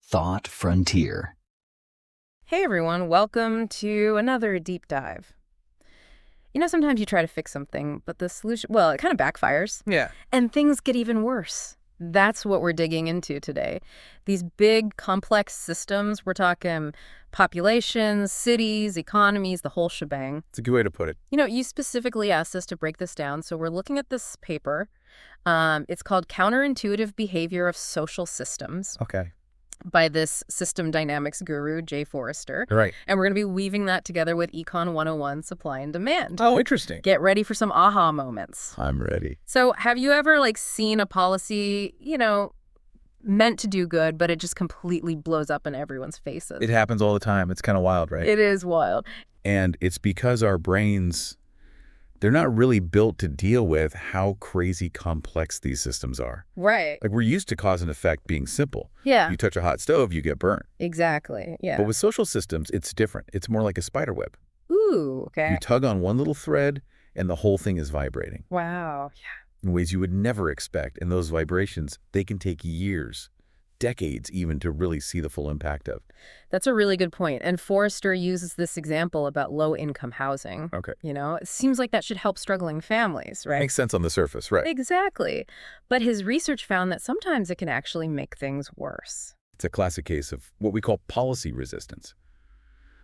Thought Frontier. Hey everyone, welcome to another deep dive. Sometimes you try to fix something, but the solution, well, it kind of backfires, Yeah. and things get even worse. That's what we're digging into today. These big, complex systems, we're talking populations, cities, economies, the whole shebang. It's a good way to put it. You specifically asked us to break this down, so we're looking at this paper. It's called Counterintuitive Behavior of Social Systems Okay. by this system dynamics guru, Forrester. Right. And we're going to be weaving that together with Econ 101, supply and demand. Oh, interesting. Get ready for some aha moments. I'm ready. So have you ever seen a policy, meant to do good, but it just completely blows up in everyone's faces? It happens all the time. It's kind of wild, right? It is wild. And it's because our brains, they're not really built to deal with how crazy complex these systems are. Right. Like, we're used to cause and effect being simple. Yeah. You touch a hot stove, you get burnt. Exactly. Yeah. But with social systems, it's different. It's more like a spider web. Ooh, okay. You tug on one little thread, and the whole thing is vibrating Wow. in ways you would never expect. And those vibrations, they can take years, decades even, to really see the full impact of. That's a really good point. And Forrester uses this example about low-income housing. Okay. It seems like that should help struggling families, right? Makes sense on the surface, right? Exactly. But his research found that sometimes it can actually make things worse. It's a classic case of what we call policy resistance.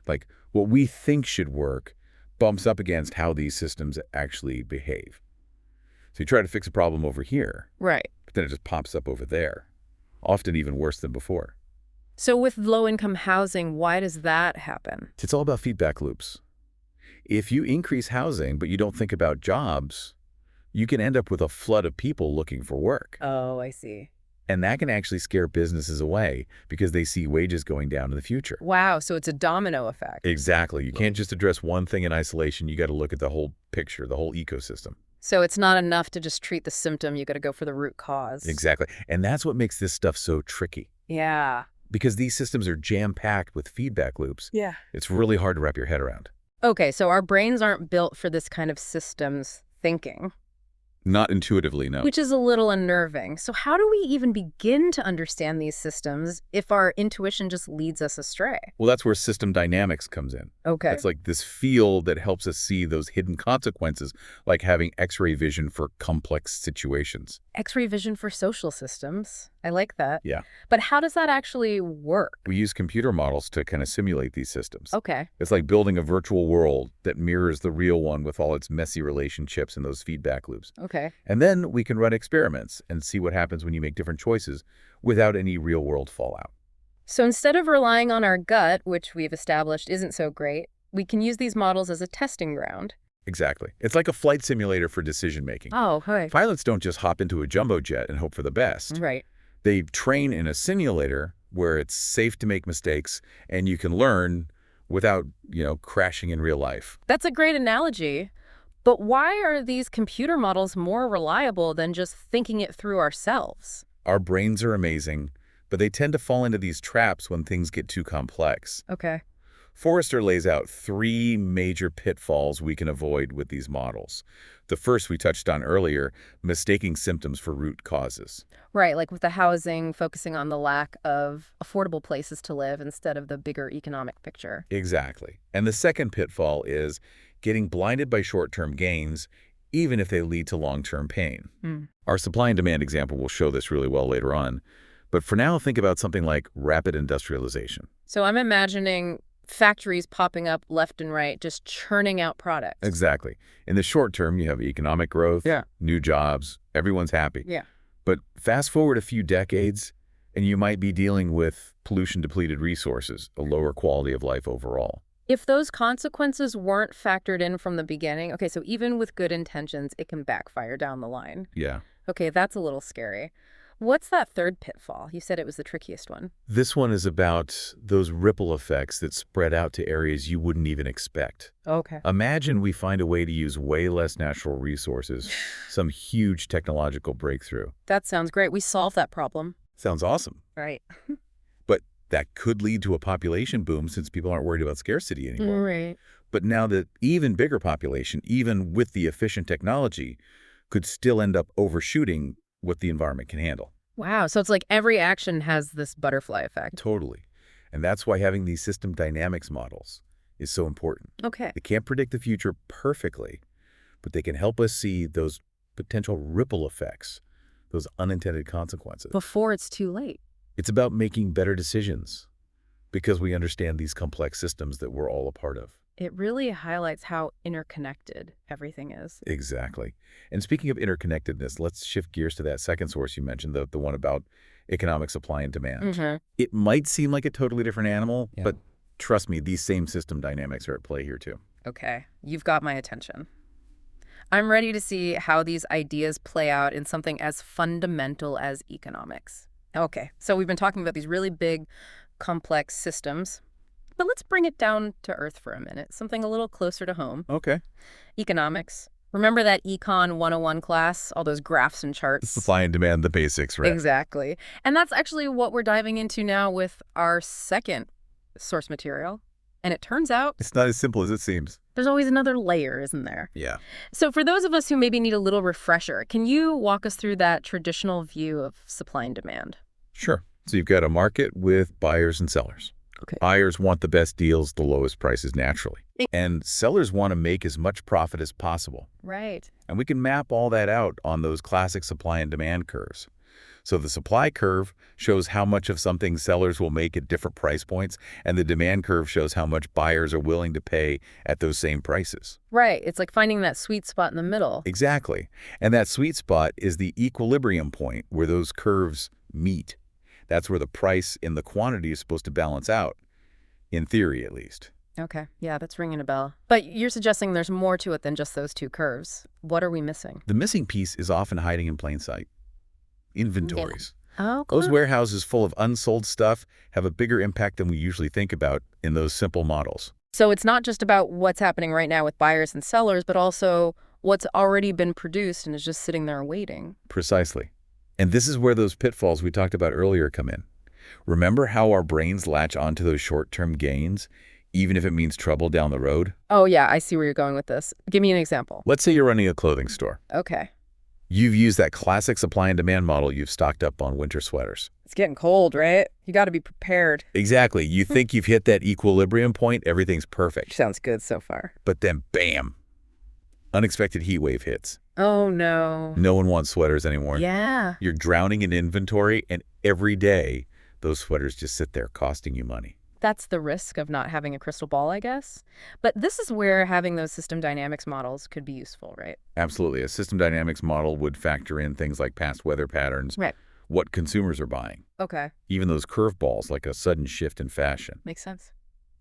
Like, what we think should work bumps up against how these systems actually behave. So you try to fix a problem over here, Right. but then it just pops up over there, often even worse than before. So with low-income housing, why does that happen? It's all about feedback loops. If you increase housing, but you don't think about jobs, you can end up with a flood of people looking for work. Oh, I see. And that can actually scare businesses away because they see wages going down in the future. Wow, so it's a domino effect. Exactly. You can't just address one thing in isolation. You got to look at the whole picture, the whole ecosystem. So it's not enough to just treat the symptom. You got to go for the root cause. Exactly. And that's what makes this stuff so tricky. Yeah. Because these systems are jam-packed with feedback loops. Yeah. It's really hard to wrap your head around. Okay, so our brains aren't built for this kind of systems thinking. Not intuitively, no. Which is a little unnerving. So how do we even begin to understand these systems if our intuition just leads us astray? Well, that's where system dynamics comes in. Okay. It's like this field that helps us see those hidden consequences, like having X-ray vision for complex situations. X-ray vision for social systems. I like that. Yeah. But how does that actually work? We use computer models to kind of simulate these systems. Okay. It's like building a virtual world that mirrors the real one with all its messy relationships and those feedback loops. Okay. And then we can run experiments and see what happens when you make different choices without any real-world fallout. So instead of relying on our gut, which we've established isn't so great, we can use these models as a testing ground. Exactly. It's like a flight simulator for decision-making. Oh, okay. Pilots don't just hop into a jumbo jet and hope for the best. Right. They train in a simulator where it's safe to make mistakes and you can learn without, crashing in real life. That's a great analogy. But why are these computer models more reliable than just thinking it through ourselves? Our brains are amazing, but they tend to fall into these traps when things get too complex. Okay. Forrester lays out 3 major pitfalls we can avoid with these models. The first we touched on earlier, mistaking symptoms for root causes. Right, like with the housing, focusing on the lack of affordable places to live instead of the bigger economic picture. Exactly. And the second pitfall is getting blinded by short-term gains, even if they lead to long-term pain. Our supply and demand example will show this really well later on. But for now, think about something like rapid industrialization. So I'm imagining factories popping up left and right, just churning out products. Exactly. In the short term, you have economic growth, new jobs, everyone's happy. Yeah. But fast forward a few decades, and you might be dealing with pollution-depleted resources, a lower quality of life overall. If those consequences weren't factored in from the beginning, okay, so even with good intentions, it can backfire down the line. Yeah. Okay, that's a little scary. What's that third pitfall? You said it was the trickiest one. This one is about those ripple effects that spread out to areas you wouldn't even expect. Okay. Imagine we find a way to use way less natural resources, some huge technological breakthrough. That sounds great. We solved that problem. Sounds awesome. Right. But that could lead to a population boom since people aren't worried about scarcity anymore. Right. But now the even bigger population, even with the efficient technology, could still end up overshooting what the environment can handle. Wow, so it's like every action has this butterfly effect. Totally. And that's why having these system dynamics models is so important. Okay. They can't predict the future perfectly, but they can help us see those potential ripple effects, those unintended consequences. Before it's too late. It's about making better decisions because we understand these complex systems that we're all a part of. It really highlights how interconnected everything is. Exactly. And speaking of interconnectedness, let's shift gears to that second source you mentioned, the one about economic supply and demand. It might seem like a totally different animal, but trust me, these same system dynamics are at play here too. Okay, you've got my attention. I'm ready to see how these ideas play out in something as fundamental as economics. Okay, so we've been talking about these really big, complex systems, but let's bring it down to earth for a minute, something a little closer to home. Okay. Economics. Remember that Econ 101 class? All those graphs and charts? Supply and demand, the basics, right? Exactly. And that's actually what we're diving into now with our second source material. And it turns out It's not as simple as it seems. there's always another layer, isn't there? Yeah. So for those of us who maybe need a little refresher, can you walk us through that traditional view of supply and demand? Sure. So you've got a market with buyers and sellers. Okay. Buyers want the best deals, the lowest prices naturally. And sellers want to make as much profit as possible. Right. And we can map all that out on those classic supply and demand curves. So the supply curve shows how much of something sellers will make at different price points, and the demand curve shows how much buyers are willing to pay at those same prices. Right. It's like finding that sweet spot in the middle. Exactly. And that sweet spot is the equilibrium point where those curves meet. That's where the price and the quantity is supposed to balance out, in theory at least. Okay. Yeah, that's ringing a bell. But you're suggesting there's more to it than just those two curves. What are we missing? The missing piece is often hiding in plain sight. Inventories. Oh, Those cool. warehouses full of unsold stuff have a bigger impact than we usually think about in those simple models. So it's not just about what's happening right now with buyers and sellers, but also what's already been produced and is just sitting there waiting. Precisely. And this is where those pitfalls we talked about earlier come in. Remember how our brains latch onto those short-term gains, even if it means trouble down the road? Oh, yeah, I see where you're going with this. Give me an example. Let's say you're running a clothing store. Okay. You've used that classic supply and demand model. You've stocked up on winter sweaters. It's getting cold, right? You got to be prepared. Exactly. You think you've hit that equilibrium point, everything's perfect. Sounds good so far. But then, bam, unexpected heat wave hits. Oh, no. No one wants sweaters anymore. Yeah. You're drowning in inventory, and every day, those sweaters just sit there costing you money. That's the risk of not having a crystal ball, I guess. But this is where having those system dynamics models could be useful, right? Absolutely. A system dynamics model would factor in things like past weather patterns, Right. what consumers are buying, Okay. even those curveballs like a sudden shift in fashion. Makes sense.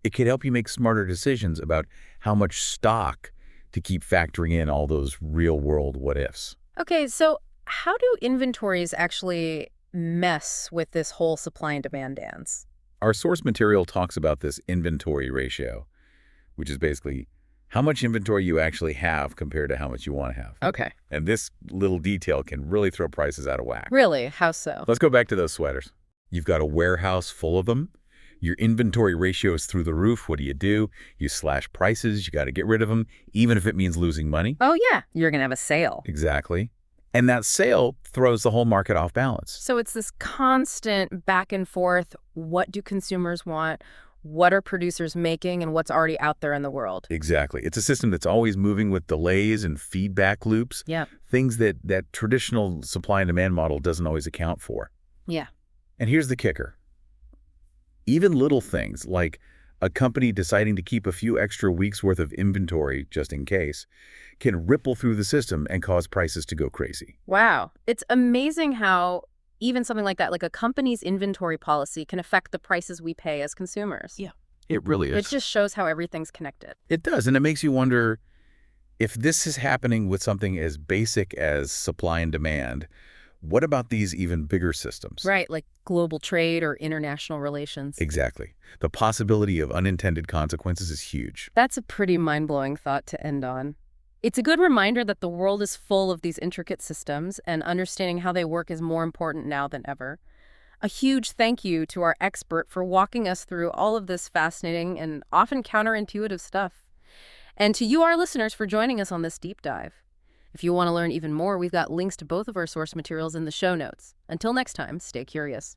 It could help you make smarter decisions about how much stock to keep factoring in all those real-world what-ifs. Okay, so how do inventories actually mess with this whole supply and demand dance? Our source material talks about this inventory ratio, which is basically how much inventory you actually have compared to how much you want to have. Okay. And this little detail can really throw prices out of whack. Really? How so? Let's go back to those sweaters. You've got a warehouse full of them. Your inventory ratio is through the roof. What do? You slash prices. You got to get rid of them, even if it means losing money. Oh, yeah. You're going to have a sale. Exactly. And that sale throws the whole market off balance. So it's this constant back and forth. What do consumers want? What are producers making and what's already out there in the world? Exactly. It's a system that's always moving with delays and feedback loops. Yeah. Things that traditional supply and demand model doesn't always account for. Yeah. And here's the kicker. Even little things like a company deciding to keep a few extra weeks worth of inventory just in case can ripple through the system and cause prices to go crazy. Wow. It's amazing how even something like that, like a company's inventory policy, can affect the prices we pay as consumers. Yeah, it really is. It just shows how everything's connected. It does, and it makes you wonder if this is happening with something as basic as supply and demand, what about these even bigger systems? Right, like global trade or international relations. Exactly. The possibility of unintended consequences is huge. That's a pretty mind-blowing thought to end on. It's a good reminder that the world is full of these intricate systems, and understanding how they work is more important now than ever. A huge thank you to our expert for walking us through all of this fascinating and often counterintuitive stuff. And to you, our listeners, for joining us on this deep dive. If you want to learn even more, we've got links to both of our source materials in the show notes. Until next time, stay curious.